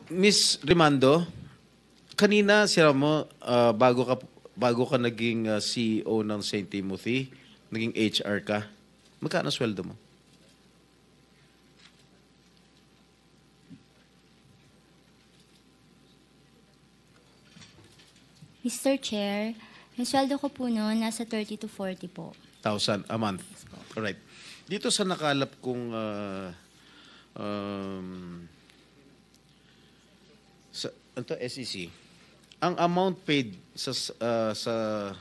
Miss Rimando, kanina sira mo, bago ka naging CEO ng St. Timothy, naging HR ka, magkano sweldo mo? Mr. Chair, yung sweldo ko po noon, nasa 30 to 40 po. 1,000 a month. Alright. Dito sa nakalap kong SEC, ang amount paid sa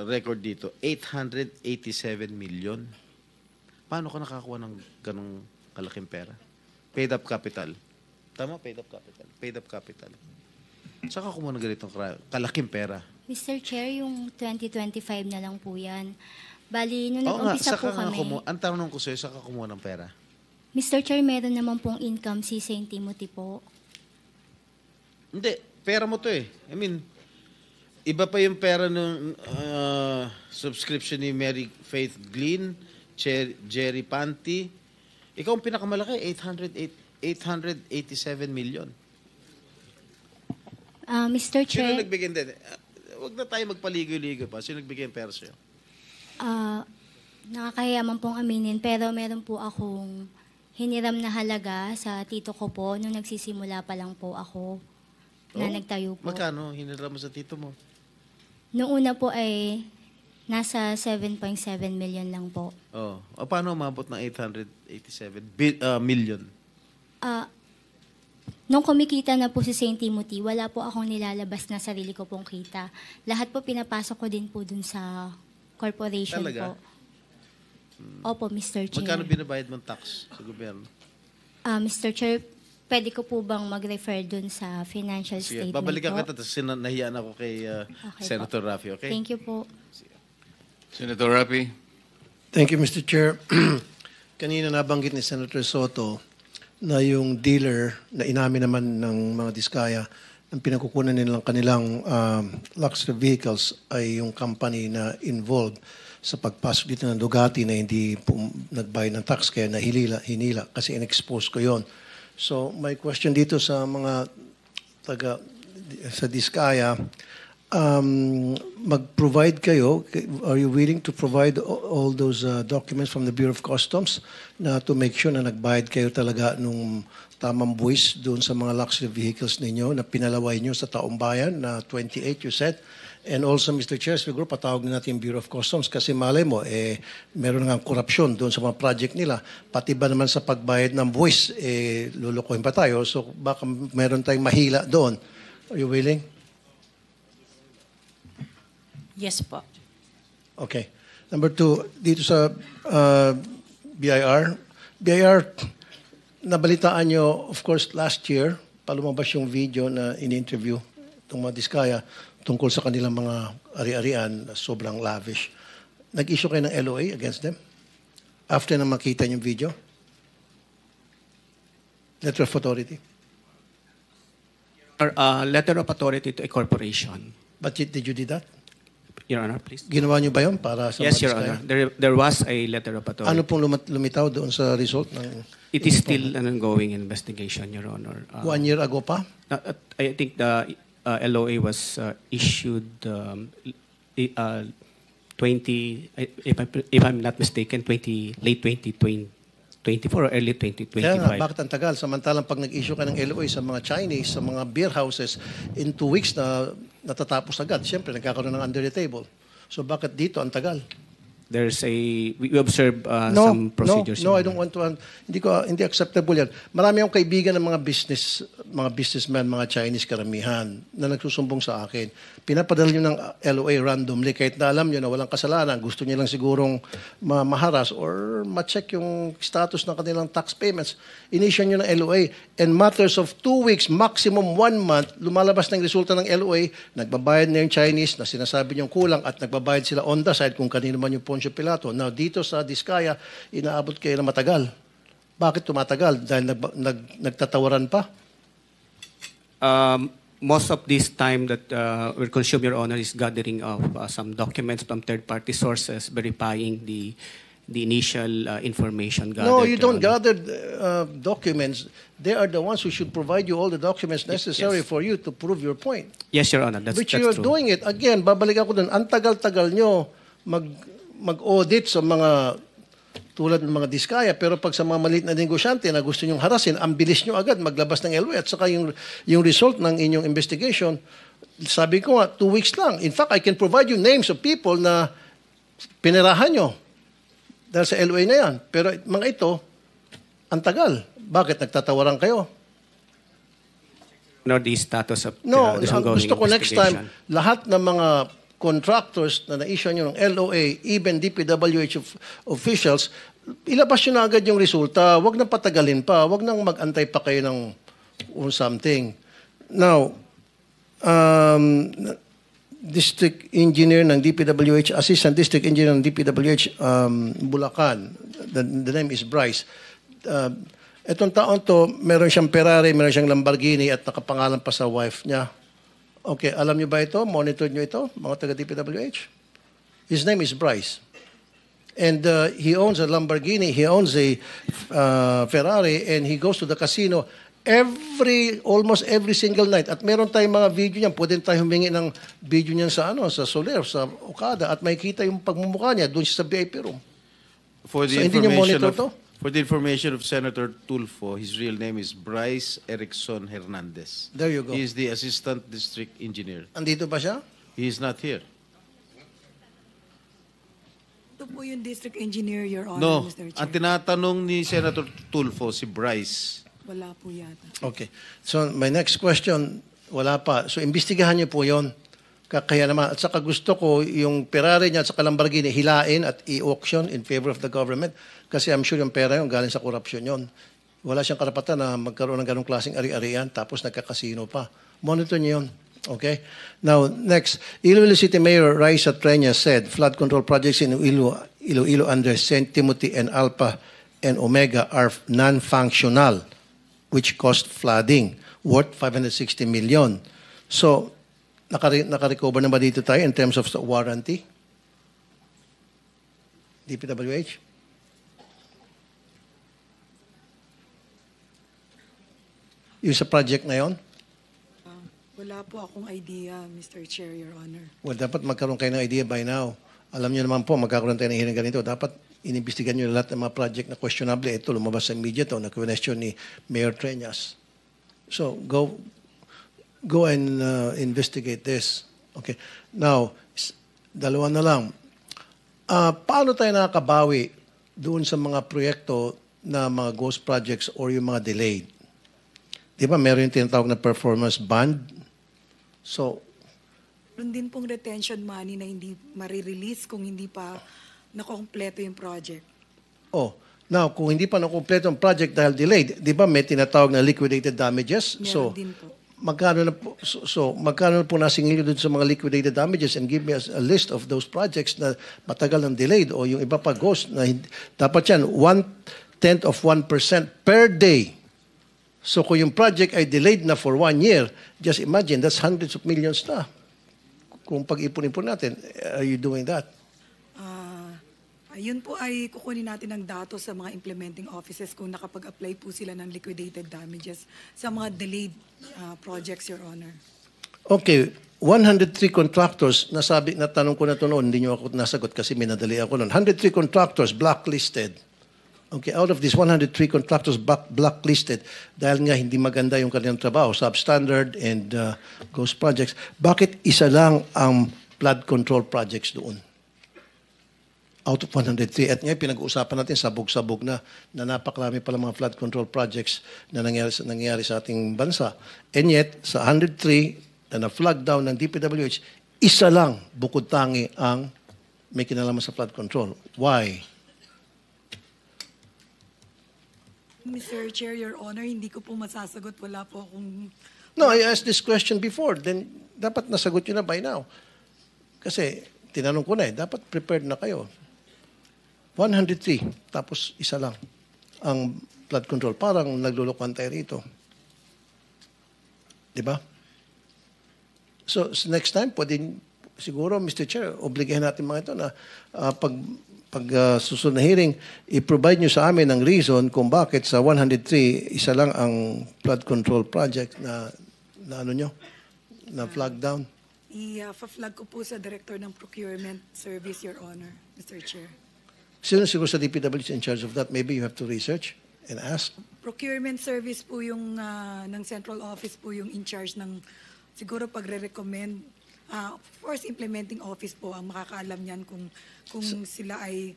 record dito, 887 million. Paano ka nakakuha ng ganong kalaking pera? Paid up capital. Tama, paid up capital. Paid up capital. Saka kumuha ng ganitong kalaking pera. Mr. Chair, yung 2025 na lang po yan. Bali, nung Oo nga, nag-umpisa po saka kami. ang tanong ko sa'yo, saka kumuha ng pera? Mr. Chair, meron naman pong income si St. Timothy po. Hindi, pera mo to eh. I mean, iba pa yung pera ng subscription ni Mary Faith Glynn, Jerry Panty. Ikaw ang pinakamalaki, 887 million. Mr. Chair, Sino nagbigay? Huwag na tayo magpaligoy-ligoy pa. Sino nagbigay ng pera sa'yo? nakakahiya man pong aminin, pero meron po akong hiniram na halaga sa tito ko po nung nagsisimula pa lang po ako na nagtayo po. Magkano hiniram mo sa tito mo? Noong una po ay nasa 7.7 million lang po. O paano umabot ng 887 million? Nung kumikita na po si St. Timothy, wala po akong nilalabas na sarili ko pong kita. Lahat po pinapasok ko din po dun sa corporation Talaga? po. Opo, Mr. Chair. Magkano binabayad mong tax sa gobyerno? Mr. Chair, pwede ko po bang mag-refer dun sa financial Sige, statement babalikan po? kita, tapos nahiyaan ako kay Okay Senator Raffy, okay? Thank you po. Senator Rapi. Thank you, Mr. Chair. Kanina nabanggit ni Senator Soto na yung dealer na inamin naman ng mga diskaya ang pinagkukunan nilang kanilang luxury vehicles ay yung company na involved sa pagpasok dito ng Ducati na hindi nagbayad ng tax kaya hinila kasi in-expose ko yon. So my question dito sa mga sa diskaya, mag-provide kayo, are you willing to provide all those documents from the Bureau of Customs na to make sure na nagbayad kayo talaga nung tamang buwis doon sa mga luxury vehicles ninyo na pinalaway nyo sa taong bayan na 28 you said? And also, Mr. Chair, siguro patawag na natin yung Bureau of Customs kasi malay mo, meron nga korupsyon doon sa mga project nila. Pati ba naman sa pagbayad ng buwis, lulukohin pa tayo. So baka meron tayong mahila doon. Are you willing? Yes po. Okay. Number two, dito sa BIR. BIR, nabalitaan nyo, of course, last year, palumabas yung video na in-interview itong mga diskaya tungkol sa kanilang mga ari-arian na sobrang lavish. Nag-issue kayo ng LOA against them? After na makita yung video? Letter of authority? Letter of authority to a corporation. But did you do that? Your Honor, please. Ginawa nyo ba yun para sa Yes, mga Your diskaya? Honor. There was a letter of authority. Ano pong lumitaw doon sa result ng... It is still an ongoing investigation, Your Honor. 1 year ago pa? I think the LOA was issued 20, if I'm not mistaken, late 2024 or early 2025. Kaya nga, bakit ang tagal? Samantalang pag nag-issue ka ng LOA sa mga Chinese, sa mga beer houses, in 2 weeks na natatapos agad. Siyempre, nagkakaroon ng under the table. So bakit dito ang tagal? There's we observe some procedures. No, I don't want to. Hindi acceptable yan. Marami akong kaibigan ng mga businessmen, mga Chinese karamihan na nagsusumbong sa akin. Pinapadala nyo ng LOA randomly kahit na alam nyo na walang kasalanan. Gusto nyo lang sigurong maharas or ma-check yung status ng kanilang tax payments. Initial nyo ng LOA. In matters of 2 weeks, maximum 1 month, lumalabas ng resulta ng LOA, nagbabayad na yung Chinese na sinasabi nyo kulang at nagbabayad sila on the side kung kanino man yung Poncio Pilato. Now, dito sa Diskaya, inaabot kayo na matagal. Bakit tumatagal? Dahil nagtatawaran pa? Most of this time that we consume, Your Honor, is gathering of some documents from third-party sources verifying the the initial information gathered. No, you Your don't Honor. gather documents. They are the ones who should provide you all the documents necessary Yes. for you to prove your point. Yes, Your Honor. That's Which you are true. doing it. Again, babalik ako dun. Ang tagal-tagal nyo mag-audit sa mga tulad ng mga diskaya, pero pag sa mga maliit na negosyante na gusto nyong harasin, ang bilis nyo agad maglabas ng LOA at saka yung result ng inyong investigation, sabi ko nga, 2 weeks lang. In fact, I can provide you names of people na pinirahan nyo dahil sa LOA na yan. Pero mga ito, ang tagal. Bakit? Nagtatawaran kayo? Nor the status of No, this ang ongoing gusto ko next time, investigation. lahat ng mga contractors na na-issue nyo ng LOA, even DPWH officials, ilabas nyo na agad yung resulta. Huwag na patagalin pa. Huwag nang mag-antay pa kayo ng something. Now, District Engineer ng DPWH, Assistant District Engineer ng DPWH Bulacan, the name is Bryce. Etong taon to, meron siyang Ferrari, meron siyang Lamborghini at nakapangalan pa sa wife niya. Okay, alam niyo ba ito? Monitor niyo ito, mga taga-DPWH? His name is Bryce. And he owns a Lamborghini, he owns a Ferrari, and he goes to the casino almost every single night. At meron tayong mga video niyan, pwede tayo humingi ng video niyan sa Soler, sa Okada, at makikita yung pagmumukha niya doon sa VIP room. For the So, hindi niyo information monitor to? For the information of Senator Tulfo, his real name is Bryce Erickson Hernandez. There you go. He is the Assistant District Engineer. Andito ba siya? He is not here. Ito po yung district engineer, Your Honor, No, Mr. Chair. ang tinatanong ni Senator Tulfo, si Bryce. Wala po yata. Okay. So, my next question, wala pa. So, imbestigahan niyo po yon. Kaya naman, at saka gusto ko yung Ferrari niya at saka Lamborghini hilain at i-auction in favor of the government kasi I'm sure yung pera yun galing sa corruption yon. Wala siyang karapatan na magkaroon ng ganong klaseng ari-arian tapos nagkakasino pa. Monitor niyo yun. Okay? Now, next. Iloilo City Mayor Raisa Treña said flood control projects in Iloilo under St. Timothy and Alpha and Omega are non-functional which caused flooding worth 560 million. So, naka-recover na ba dito tayo in terms of warranty? DPWH? Yung sa project na yon? Wala po akong idea, Mr. Chair, Your Honor. Well, dapat magkaroon kayo ng idea by now. Alam niyo naman po, magkakaroon tayo ng hearing ganito. Dapat inimbestigan niyo lahat ng mga project na questionable. Ito, lumabas sa media to, na-question ni Mayor Treñas. So, go and investigate this. Okay. Now, dalawa na lang. Paano tayo nakakabawi doon sa mga proyekto na mga ghost projects or yung mga delayed? Di ba meron yung tinatawag na performance bond? So, Meron din pong retention money na hindi marirelease kung hindi pa nakompleto yung project. now, kung hindi pa nakumpleto ang project dahil delayed, di ba may tinatawag na liquidated damages? Meron din po. Magkano na po nasingil doon sa mga liquidated damages and give me a list of those projects na matagal ng delayed o yung iba pa ghost na dapat yan 1/10 of 1% per day. So kung yung project ay delayed na for 1 year, just imagine that's hundreds of millions na. Kung pag-ipon-ipon natin, are you doing that? Yun po ay kukunin natin ng datos sa mga implementing offices kung nakapag-apply po sila ng liquidated damages sa mga delayed projects, Your Honor. Okay, 103 contractors, natanong ko na ito noon, hindi nyo ako nasagot kasi minadali ako noon. 103 contractors blacklisted. Okay, out of these 103 contractors blacklisted dahil nga hindi maganda yung kanilang trabaho, substandard and ghost projects, bakit isa lang ang flood control projects doon? Out of 103. At ngayon, pinag-uusapan natin, sabog-sabog na napakarami pala mga flood control projects na nangyari sa ating bansa. And yet, sa 103 na na-flag down ng DPWH, isa lang bukod tangi ang may kinalaman sa flood control. Why? Mr. Chair, Your Honor, hindi ko po masasagot. Wala po akong... No, I asked this question before. Then, dapat nasagot nyo na by now. Kasi, tinanong ko na dapat prepared na kayo. 103, tapos isa lang ang flood control. Parang naglulukuhan tayo rito. Diba? So, next time, pwede siguro, Mr. Chair, obligahin natin mga ito na pag susunod na hearing, i-provide nyo sa amin ng reason kung bakit sa 103, isa lang ang flood control project na ano nyo, na flag down. I-flag ko po sa Director ng Procurement Service, Your Honor, Mr. Chair. Sino siguro sa DPWH in charge of that? Maybe you have to research and ask. Procurement Service po yung ng Central Office po yung in charge ng siguro pagre-recommend. Of course, implementing office po ang makakaalam niyan kung sila ay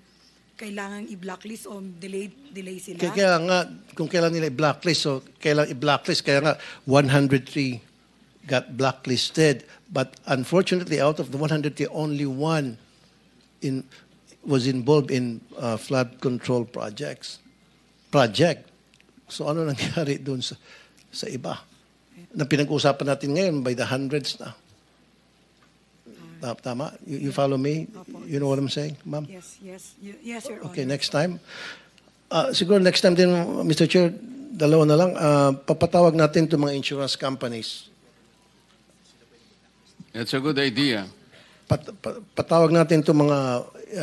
kailangang i-blacklist o delay sila. Kaya nga, kung kailan nila i-blacklist, so kailan i-blacklist, kaya nga 103 got blacklisted. But unfortunately, out of the 103, only one was involved in flood control project. So ano nangyari doon sa iba? Na pinag-uusapan natin ngayon by the hundreds na. Tama? You follow me? You know what I'm saying, ma'am? Yes, Your Honor. Okay, next time. Siguro next time din, Mr. Chair, dalawa na lang. Papatawag natin itong mga insurance companies. That's a good idea. Patawag natin itong mga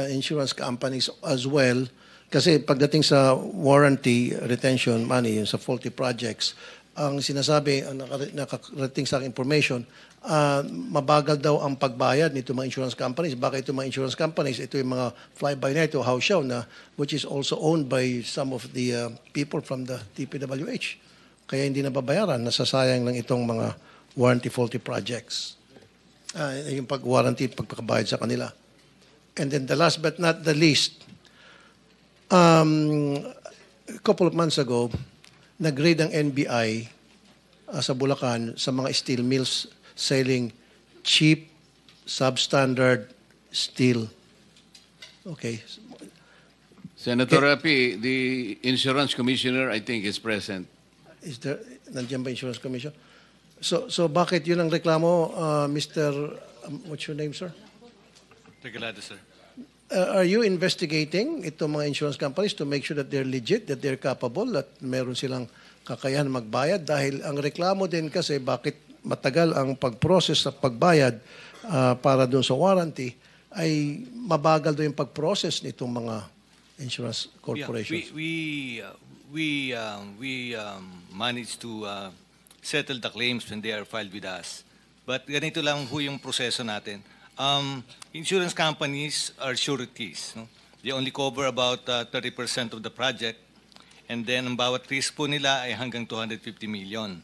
insurance companies as well. Kasi pagdating sa warranty retention money, yung sa faulty projects, ang sinasabi, ang nakarating sa aking information, mabagal daw ang pagbayad nito mga insurance companies. Baka ito mga insurance companies, ito yung mga fly-by-night o house show na which is also owned by some of the people from the DPWH. Kaya hindi nababayaran, nasasayang lang itong mga warranty faulty projects. Yung pag-warranty, pagpakabayad sa kanila. And then the last but not the least, a couple of months ago, nag-raid ang NBI sa Bulacan sa mga steel mills selling cheap, substandard steel. Okay. Senator Rapi, the insurance commissioner, I think, is present. Is there, nandiyan ba insurance commission? So bakit yun ang reklamo, Mr. What's your name, sir? Regalado, sir. Are you investigating itong mga insurance companies to make sure that they're legit, that they're capable, at meron silang kakayahan magbayad? Dahil ang reklamo din kasi bakit matagal ang pag-process at pagbayad para doon sa warranty ay mabagal doon yung pag-process nitong mga insurance corporations. Yeah, we managed to settle the claims when they are filed with us. But ganito lang ho yung proseso natin. Insurance companies are sureties. No? They only cover about 30% of the project, and then ang bawat risk po nila ay hanggang 250 million.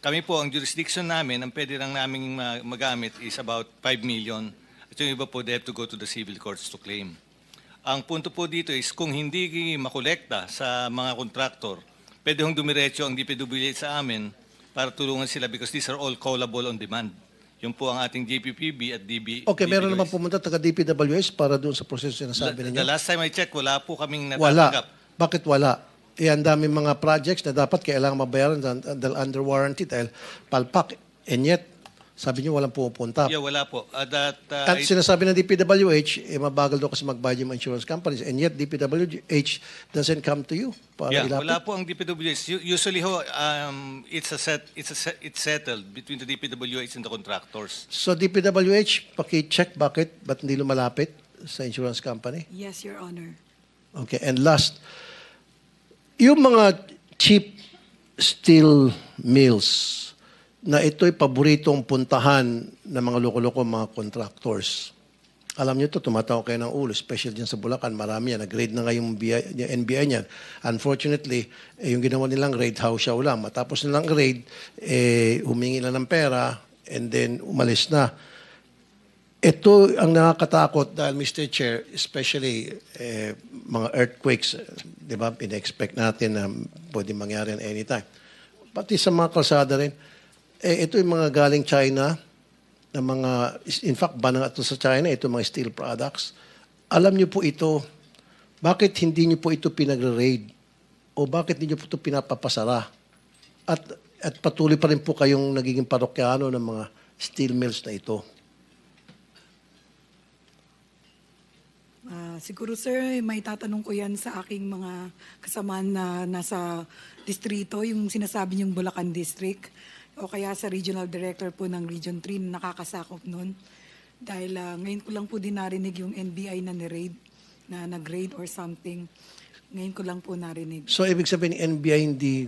Kami po, ang jurisdiction namin, ang pwede lang namin magamit is about 5 million. At yung iba po, they have to go to the civil courts to claim. Ang punto po dito is kung hindi makolekta sa mga kontraktor, pwede hong dumiretso ang DPWH sa amin para tulungan sila because these are all callable on demand. Yung po ang ating GPPB at Okay, meron naman pumunta taga DPWH para doon sa proseso na sabi ninyo? The last time I checked, wala po kaming Wala. natatanggap. Bakit wala? Ang dami mga projects na dapat kailangan mabayaran dahil under warranty dahil palpak. And yet, sabi niyo walang pumupunta. Yeah, wala po. At sinasabi ng DPWH, mabagal daw kasi magbayad yung insurance companies. And yet, DPWH doesn't come to you para ilapit. Wala po ang DPWH. Usually ho, it's settled between the DPWH and the contractors. So DPWH, paki-check ba't hindi lumalapit sa insurance company? Yes, Your Honor. Okay, and last, yung mga cheap steel mills na ito'y paboritong puntahan ng mga loko-loko mga contractors. Alam niyo to, tumatawa kayo ng ulo, especially dyan sa Bulacan, marami yan. Nag-raid na nga yung NBI niyan. Unfortunately, yung ginawa nilang raid, house show lang. Matapos nilang raid, humingi na ng pera, and then umalis na. Ito ang nakakatakot dahil, Mr. Chair, especially mga earthquakes, di ba, pina-expect natin na pwede mangyari anytime. Pati sa mga kalsada rin, ito yung mga galing China, na mga, in fact, ba na ito sa China, ito mga steel products. Alam niyo po ito, bakit hindi niyo po ito pinagre-raid? O bakit hindi niyo po ito pinapapasara? At patuloy pa rin po kayong nagiging parokyano ng mga steel mills na ito. Siguro, sir, may tatanong ko yan sa aking mga kasamaan na nasa distrito, yung sinasabi niyong Bulacan District, o kaya sa Regional Director po ng Region 3 na nakakasakop nun. Dahil ngayon ko lang po din narinig yung NBI na ni-raid. na nag-grade or something. Ngayon ko lang po narinig. So, ibig sabihin, NBI hindi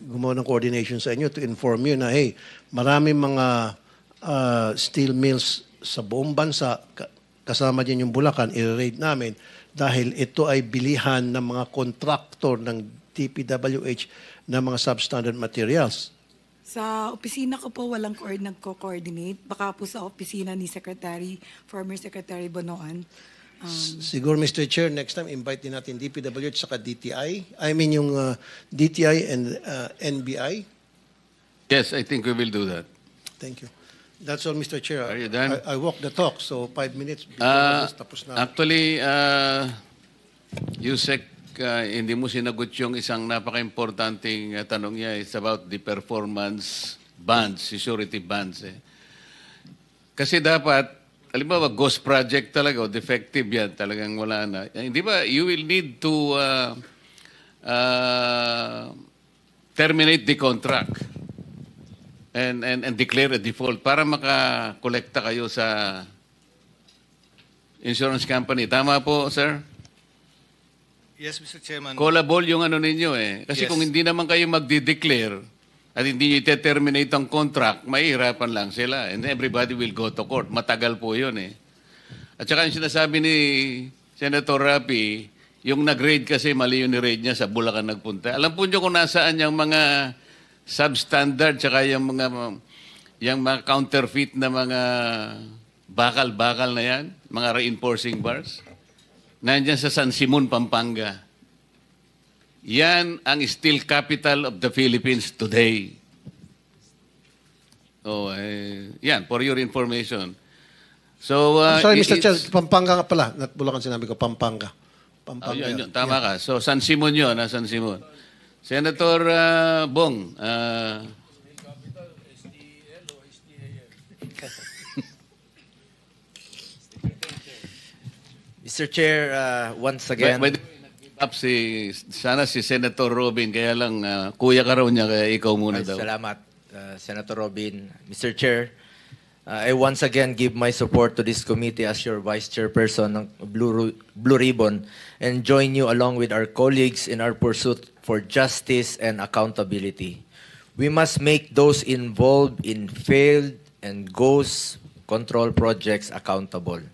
gumawa ng coordination sa inyo to inform you na, hey, marami mga steel mills sa buong bansa, kasama din yung Bulacan, i-raid namin dahil ito ay bilihan ng mga kontraktor ng DPWH na mga substandard materials. Sa opisina ko po, walang nagko-coordinate. Baka po sa opisina ni former Secretary Bonoan. Siguro, Mr. Chair, next time, invite din natin DPWH saka DTI. I mean, yung DTI and NBI. Yes, I think we will do that. Thank you. That's all, Mr. Chair. Are you done? I walk the talk, so 5 minutes before this, tapos na. Actually, Yusek, hindi mo sinagot yung isang napaka-importanting tanong niya. It's about the performance bonds, security bonds. Kasi dapat, halimbawa, ghost project talaga, o defective yan, talagang wala na. Hindi ba, you will need to terminate the contract and declare a default para makakolekta kayo sa insurance company. Tama po, sir? Yes, Mr. Chairman. Callable yung ano ninyo eh. Kasi Yes. kung hindi naman kayo magdi-declare at hindi nyo i-terminate ang contract, mahihirapan lang sila. And everybody will go to court. Matagal po yun eh. At saka yung sinasabi ni Senator Rapi, yung nag-raid kasi mali yung ni-raid niya sa Bulacan nagpunta. Alam po nyo kung nasaan yung mga substandard tsaka yung mga counterfeit na mga bakal-bakal na yan, mga reinforcing bars. Nandiyan sa San Simon, Pampanga. Yan ang steel capital of the Philippines today. Oh, yan, for your information. So, I'm sorry, Mr. Chair, Pampanga nga pala. Bulacan sinabi ko, Pampanga. Pampanga. Yun, tama ka. So, San Simon yun, San Simon. Senator Bong. Mr. Chair, once again... By the way, nag-give up sana si Senator Robin, kaya lang kuya ka raw niya, kaya ikaw muna daw. Salamat, Senator Robin. Mr. Chair, I once again give my support to this committee as your Vice Chairperson ng Blue Ribbon and join you along with our colleagues in our pursuit for justice and accountability. We must make those involved in failed and ghost control projects accountable.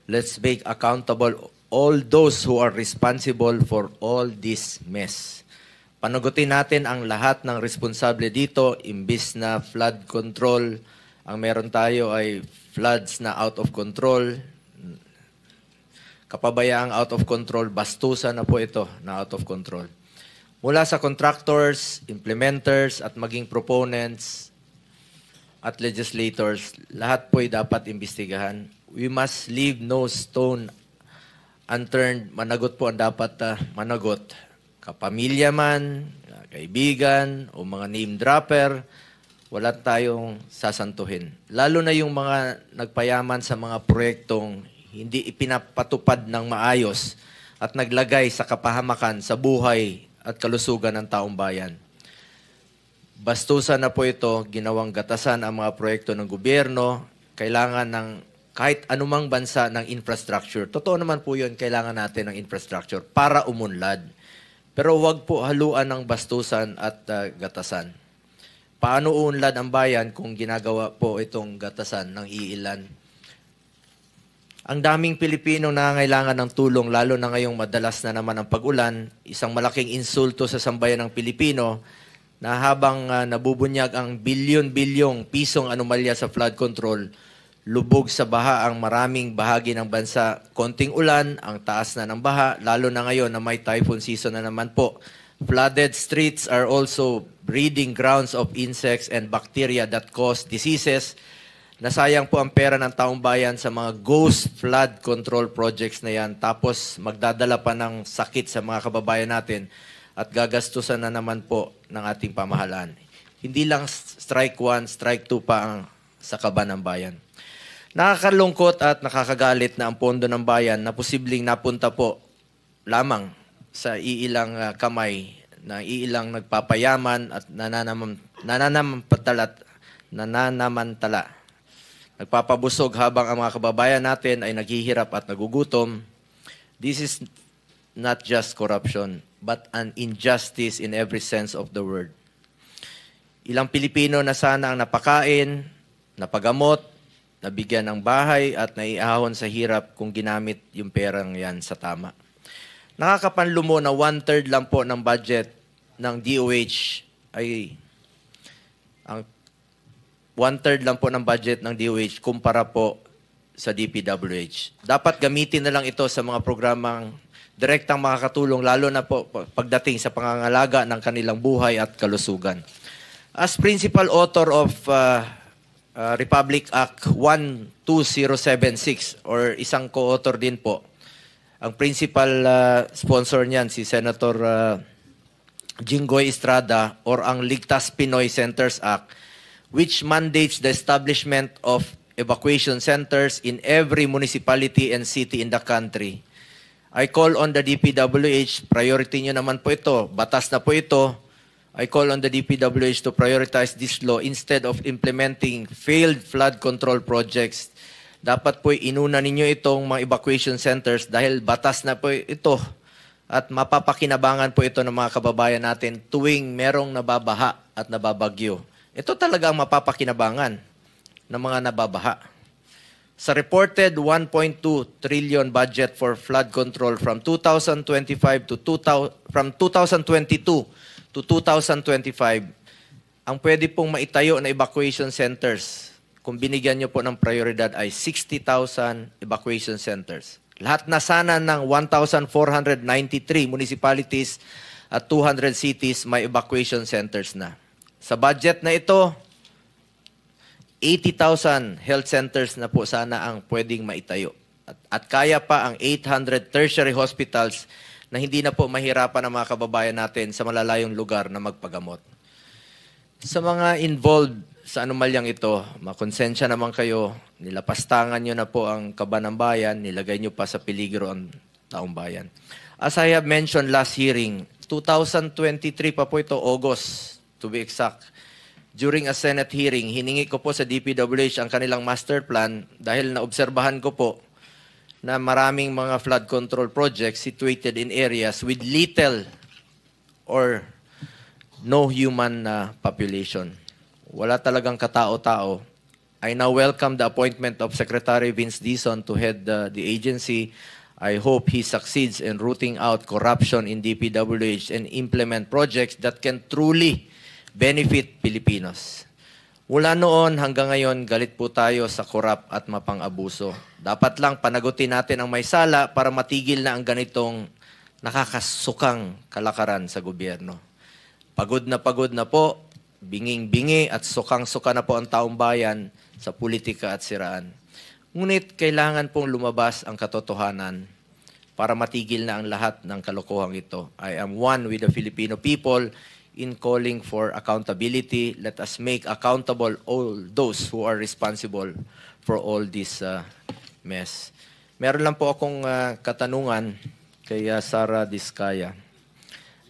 Let's make accountable all those who are responsible for all this mess. Panagutin natin ang lahat ng responsable dito, imbis na flood control. Ang meron tayo ay floods na out of control. Kapabayaang out of control, bastusan na po ito na out of control. Mula sa contractors, implementers, at maging proponents at legislators, lahat po ay dapat imbestigahan. We must leave no stone unturned. Managot po ang dapat managot. Kapamilya man, kaibigan, o mga name dropper, wala tayong sasantuhin. Lalo na yung mga nagpayaman sa mga proyektong hindi ipinapatupad ng maayos at naglagay sa kapahamakan sa buhay at kalusugan ng taong bayan. Bastusan na po ito, ginawang gatasan ang mga proyekto ng gobyerno, kailangan ng kahit anumang bansa ng infrastructure. Totoo naman po yun, kailangan natin ng infrastructure para umunlad. Pero huwag po haluan ng bastusan at gatasan. Paano uunlad ang bayan kung ginagawa po itong gatasan ng iilan? Ang daming Pilipino nangangailangan ng tulong, lalo na ngayong madalas na naman ang pag-ulan, isang malaking insulto sa sambayan ng Pilipino na habang nabubunyag ang bilyon-bilyong pisong anomalya sa flood control, lubog sa baha ang maraming bahagi ng bansa. Konting ulan, ang taas na ng baha, lalo na ngayon na may typhoon season na naman po. Flooded streets are also breeding grounds of insects and bacteria that cause diseases. Nasayang po ang pera ng taong bayan sa mga ghost flood control projects na yan. Tapos magdadala pa ng sakit sa mga kababayan natin at gagastusan na naman po ng ating pamahalaan. Hindi lang strike 1, strike 2 pa ang sa kaban ng bayan. Nakakalungkot at nakakagalit na ang pondo ng bayan na posibleng napunta po lamang sa iilang kamay na iilang nagpapayaman at nananamantala. Nagpapabusog habang ang mga kababayan natin ay naghihirap at nagugutom. This is not just corruption, but an injustice in every sense of the word. Ilang Pilipino na sana ang napakain, napagamot, nabigyan ng bahay at naiahon sa hirap kung ginamit yung perang yan sa tama. Nakakapanlumo na 1/3 lang po ng budget ng DOH ay ang 1/3 lang po ng budget ng DOH kumpara po sa DPWH. Dapat gamitin na lang ito sa mga programang direktang makakatulong lalo na po pagdating sa pangangalaga ng kanilang buhay at kalusugan. As principal author of Republic Act 12076 or isang co-author din po, ang principal sponsor niyan si Senator Jinggoy Estrada or ang Ligtas Pinoy Centers Act, which mandates the establishment of evacuation centers in every municipality and city in the country. I call on the DPWH, priority nyo naman po ito, batas na po ito. I call on the DPWH to prioritize this law instead of implementing failed flood control projects. Dapat po inuna ninyo itong mga evacuation centers dahil batas na po ito at mapapakinabangan po ito ng mga kababayan natin tuwing merong nababaha at nababagyo. Ito talaga ang mapapakinabangan ng mga nababaha. Sa reported 1.2 trillion budget for flood control from 2022 to 2025, ang pwede pong maitayo na evacuation centers, kung binigyan nyo po ng prioridad ay 60,000 evacuation centers. Lahat na sana ng 1,493 municipalities at 200 cities may evacuation centers na. Sa budget na ito, 80,000 health centers na po sana ang pwedeng maitayo. At kaya pa ang 800 tertiary hospitals na hindi na po mahirapan ang mga kababayan natin sa malalayong lugar na magpagamot. Sa mga involved sa anomalyang ito, makonsensya naman kayo, nilapastangan nyo na po ang kaba ng bayan, nilagay nyo pa sa peligro ang taong bayan. As I have mentioned last hearing, 2023 pa po ito, August, to be exact. During a Senate hearing, hiningi ko po sa DPWH ang kanilang master plan dahil naobserbahan ko po na maraming mga flood control projects situated in areas with little or no human population. Wala talagang katao-tao. I now welcome the appointment of Secretary Vince Dizon to head the agency. I hope he succeeds in rooting out corruption in DPWH and implement projects that can truly benefit Filipinos. Mula noon hanggang ngayon, galit po tayo sa korap at mapang-abuso. Dapat lang panagutin natin ang may sala para matigil na ang ganitong nakakasukang kalakaran sa gobyerno. Pagod na po, binging-bingi at sukang-suka na po ang taong bayan sa politika at siraan. Ngunit kailangan pong lumabas ang katotohanan para matigil na ang lahat ng kalokohang ito. I am one with the Filipino people in calling for accountability. Let us make accountable all those who are responsible for all this mess. Meron lang po akong katanungan kay Sara Diskaya.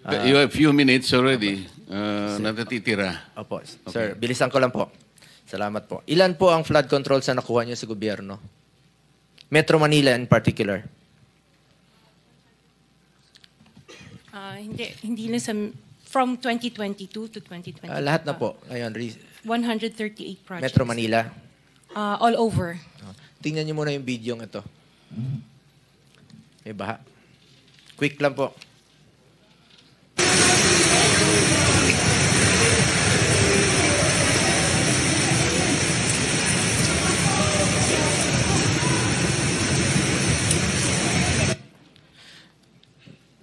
You have few minutes already na natitira. Opo, sir. Bilisan ko lang po. Salamat po. Ilan po ang flood controls na nakuha niyo sa gobyerno? Metro Manila in particular. Hindi na sa from 2022 to 2025. Lahat na po. Ngayon, 138 projects. Metro Manila. All over. Tingnan niyo muna yung video ito. May baha. Quick lang po.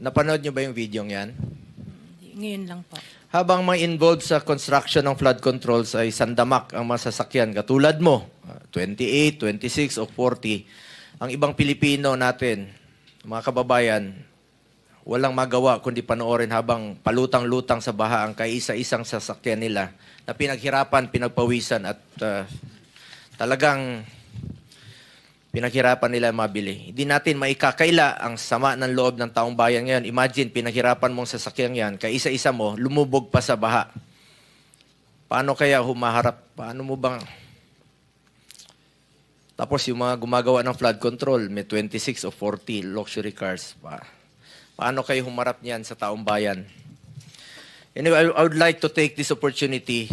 Napanood niyo ba yung video yan? Ngayon lang po. Habang mga involved sa construction ng flood controls ay sandamak ang mga sasakyan, katulad mo, 28, 26 o 40, ang ibang Pilipino natin, mga kababayan, walang magawa kundi panoorin habang palutang-lutang sa baha ang kaisa-isang sasakyan nila na pinaghirapan, pinagpawisan at talagang pinaghirapan nila mabili. Hindi natin maikakaila ang sama ng loob ng taong bayan ngayon. Imagine, pinaghirapan mong sasakyan yan, kaisa-isa mo, lumubog pa sa baha. Paano kaya humaharap? Paano mo bang... Tapos yung mga gumagawa ng flood control, may 26 o 40 luxury cars pa. Paano kayo humarap niyan sa taong bayan? Anyway, I would like to take this opportunity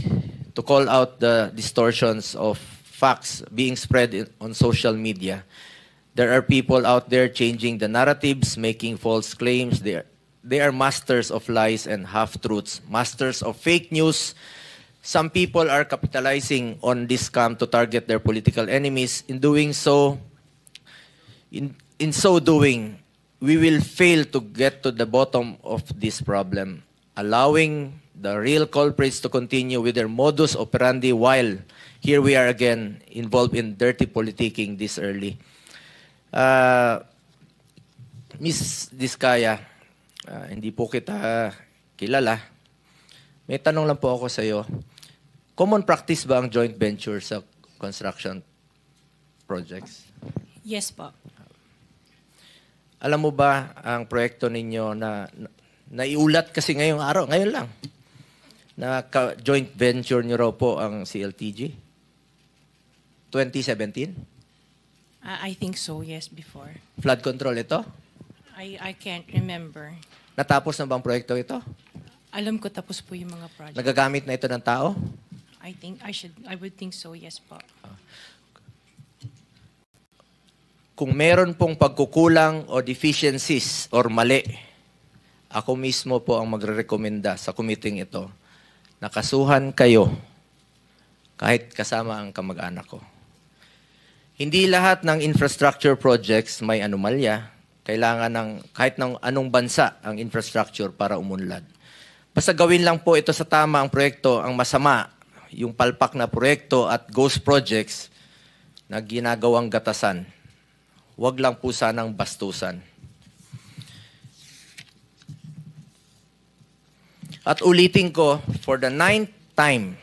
to call out the distortions of facts being spread on social media. There are people out there changing the narratives, making false claims. They are masters of lies and half-truths, masters of fake news. Some people are capitalizing on this scam to target their political enemies. In doing so, in so doing, we will fail to get to the bottom of this problem, allowing the real culprits to continue with their modus operandi while here we are again involved in dirty politicking this early. Miss Diskaya, hindi po kita kilala. May tanong lang po ako sa iyo. Common practice ba ang joint venture sa construction projects? Yes po. Alam mo ba ang proyekto ninyo na naiulat kasi ngayong araw, ngayon lang, na joint venture nyo raw po ang CLTG? 2017? I think so, yes, before. Flood control ito? I can't remember. Natapos na bang proyekto ito? Alam ko tapos po yung mga project. Nagagamit na ito ng tao? I would think so, yes po. Kung meron pong pagkukulang o deficiencies or mali, ako mismo po ang magre-rekomenda sa committee ito na kasuhan kayo kahit kasama ang kamag-anak ko. Hindi lahat ng infrastructure projects may anomalya. Kailangan ng kahit ng anong bansa ang infrastructure para umunlad. Basta gawin lang po ito sa tama ang proyekto, ang masama, yung palpak na proyekto at ghost projects na ginagawang gatasan. Huwag lang po sanang bastusan. At ulitin ko, for the 9th time,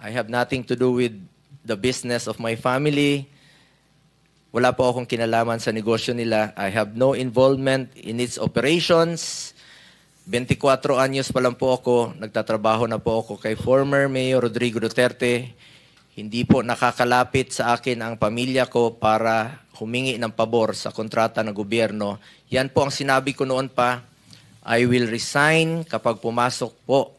I have nothing to do with the business of my family. Wala po akong kinalaman sa negosyo nila. I have no involvement in its operations. 24 anyos pa lang po ako, nagtatrabaho na po ako kay former Mayor Rodrigo Duterte. Hindi po nakakalapit sa akin ang pamilya ko para humingi ng pabor sa kontrata ng gobyerno. Yan po ang sinabi ko noon pa. I will resign kapag pumasok po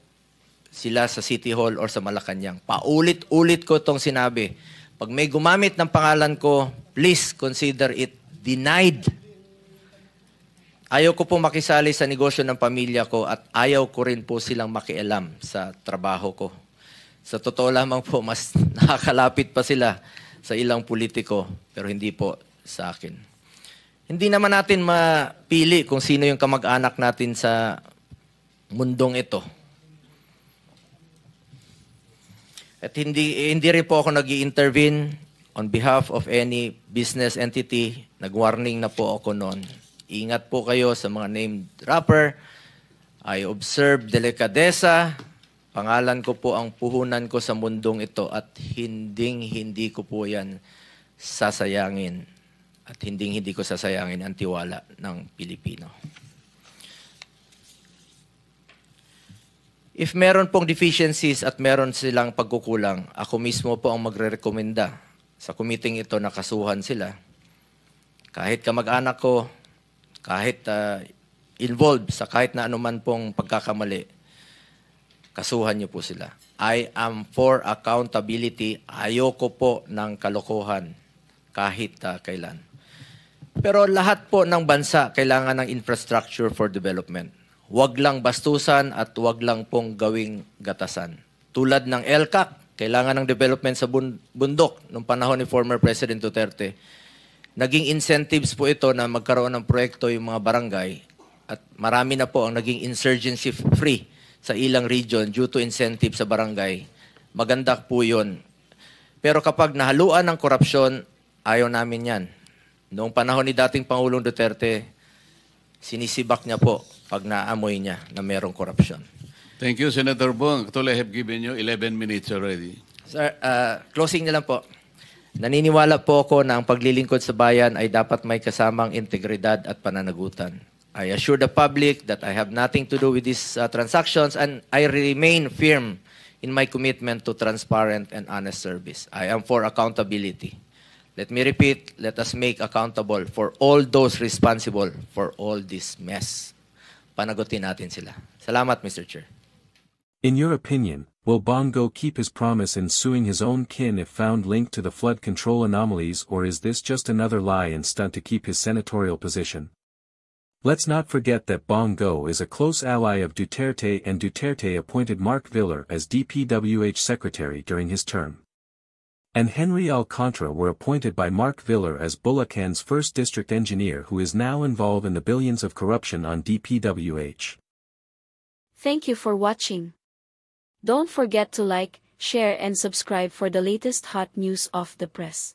sila sa City Hall or sa Malacanang. Paulit-ulit ko itong sinabi. Pag may gumamit ng pangalan ko, please consider it denied. Ayaw ko po makisali sa negosyo ng pamilya ko at ayaw ko rin po silang makialam sa trabaho ko. Sa totoo lamang po, mas nakakalapit pa sila sa ilang politiko, pero hindi po sa akin. Hindi naman natin mapili kung sino yung kamag-anak natin sa mundong ito. At hindi rin po ako nag-i-intervene on behalf of any business entity. Nag-warning na po ako noon. Ingat po kayo sa mga name dropper. I observe delikadesa. Pangalan ko po ang puhunan ko sa mundong ito at hindi ko po yan sasayangin. At hindi ko sasayangin ang tiwala ng Pilipino. If meron pong deficiencies at meron silang pagkukulang, ako mismo po ang magre-rekomenda sa committee ito na kasuhan sila. Kahit kamag-anak ko, kahit involved sa kahit na anuman pong pagkakamali, kasuhan niyo po sila. I am for accountability. Ayoko po ng kalokohan kahit kailan. Pero lahat po ng bansa kailangan ng infrastructure for development. Huwag lang bastusan at huwag lang pong gawing gatasan. Tulad ng LCAC, kailangan ng development sa bundok noong panahon ni former President Duterte. Naging incentives po ito na magkaroon ng proyekto yung mga barangay at marami na po ang naging insurgency-free sa ilang region due to incentive sa barangay. Maganda po yun. Pero kapag nahaluan ng korupsyon, ayaw namin yan. Noong panahon ni dating Pangulong Duterte, sinisibak niya po pag naamoy niya na merong korupsyon. Thank you, Senator Bong. Actually, I have given you 11 minutes already. Sir, closing na lang po. Naniniwala po ako na ang paglilingkod sa bayan ay dapat may kasamang integridad at pananagutan. I assure the public that I have nothing to do with these transactions and I remain firm in my commitment to transparent and honest service. I am for accountability. Let me repeat, let us make accountable for all those responsible for all this mess. Panagutin natin sila. Salamat, Mr. Chair. In your opinion, will Bongo keep his promise in suing his own kin if found linked to the flood control anomalies, or is this just another lie and stunt to keep his senatorial position? Let's not forget that Bongo is a close ally of Duterte, and Duterte appointed Mark Villar as DPWH Secretary during his term. And Henry Alcantara were appointed by Mark Villar as Bulacan's first district engineer, who is now involved in the billions of corruption on DPWH. Thank you for watching. Don't forget to like, share and subscribe for the latest hot news of the press.